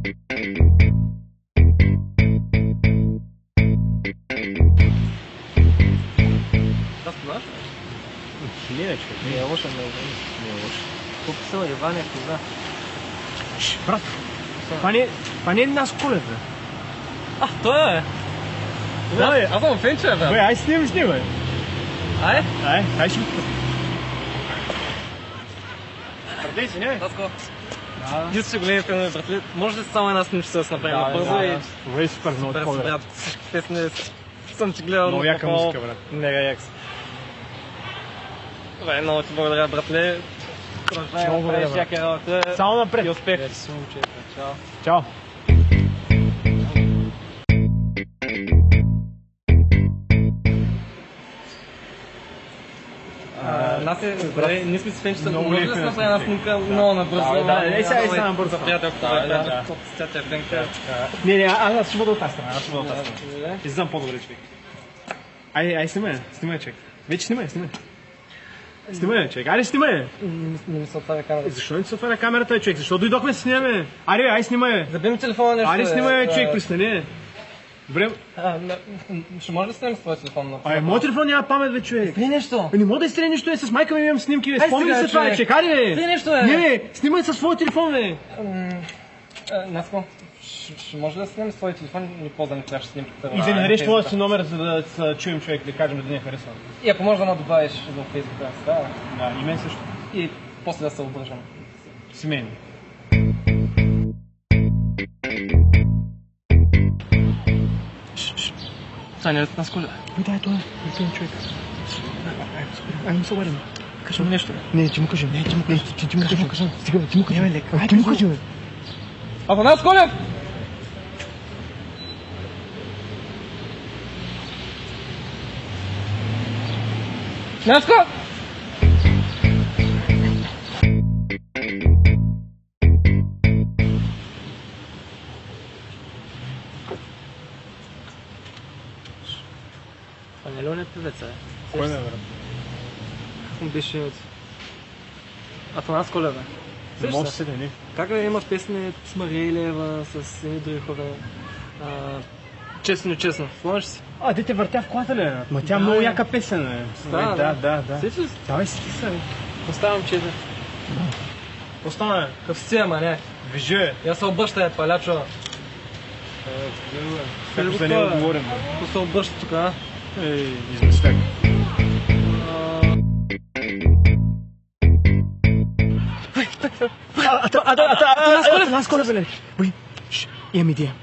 Да, знаеш? Не, човек. Не е лошо, не е лошо. Колко са, Иване, кога? Брат, това не е нас Колев, бе. А, той е! Да, бе. Аз съм фенче, бе. Бе, ай снимай с него, бе. Ай ще го пусна. Братей си, не бе? Таско. Ти си големи фенове, братле. Може ли само една снимчица да се направим бързо и... Добре, супер, много такова, брат. Всички песни съм ти гледал. Много яка музика, брат. Мега якс. Добре, много ти благодаря, братле. Продължавай да правиш яка работа. Само напред. И успех. Чао. Чао. Насе, добре, ние сме си фенчета. Много Може ли да се направи една снимка много набързо? Да, сега набързо. За приятелката, тя е фенка. Не, аз ще бъда от тази страна, Излизам по-добре, човек. Ай, снимай, човек. Вече снимай. Снимай, човек. Айде, снимай. Не ми се отваря камерата. Защо не се отваря камерата, човек? Защо дойдохме да снимаме? Ай, снимай. Заби ми телефона нещо. Айде, снимай, човек, пристани. Добре. Ще може да снимем с твоя телефон? Моят телефон няма памет, бе, човек. Сни нещо. Не мога да изтреля нищо, с майка ми имам снимки, бе. Спомни се това, човек. Айде, бе. Сни нещо, бе. Не, бе, снимай със своя телефон, бе. Наско, ще може да снимем с твоя телефон и ползваме трябваше снимката. И да не нареш твоя си номер, за да се чуем, човек, да кажем да не е харесвам. И ако може да ме добавиш в Фейсбук, да. Да, и мен също. И после да се обържам. Семейно. Саня, Наско, Дай, той е човек. Ай, не се обадим. кажи ми нещо. Не, ти му кажем. Ти му кажем. Стига, ти му кажем. Не, ти му кажем. Афанас Колев! Наско! Това не е ли певеца, бе? Кой не е, брат? Как му беше името? Афанас Колев, бе. Не може да се не. Как има песни с Мария Илиева, с едни други хора? Честно. Спомняш си? Де те въртя в колата, ли? Ма тя много яка песен, е. Да. Сечи ли си? Давай си са, бе. Оставам чете. Остана. Къв си, ама не. Вижи, бе. Я се обръща, палячо. Как за него говорим, бе. Какво се обръща тук, а? Измисляк. Атанас Колев, бе. Бой, имам идея.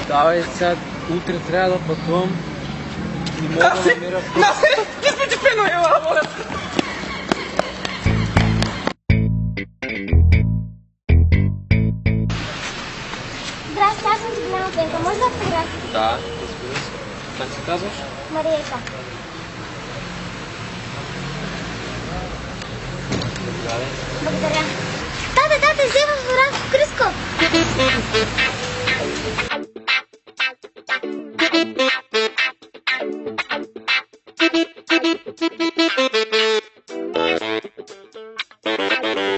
Давай сега, утре трябва да пътувам. Не мога да намеря... Насе! Ти сме ти фено, ела, моля! Здрасти, аз съм ти голяма фенка. Може да автограф? Да, разбира се. Как се казваш? Мариека. Благодаря. Тата, вземам автограф, Криско!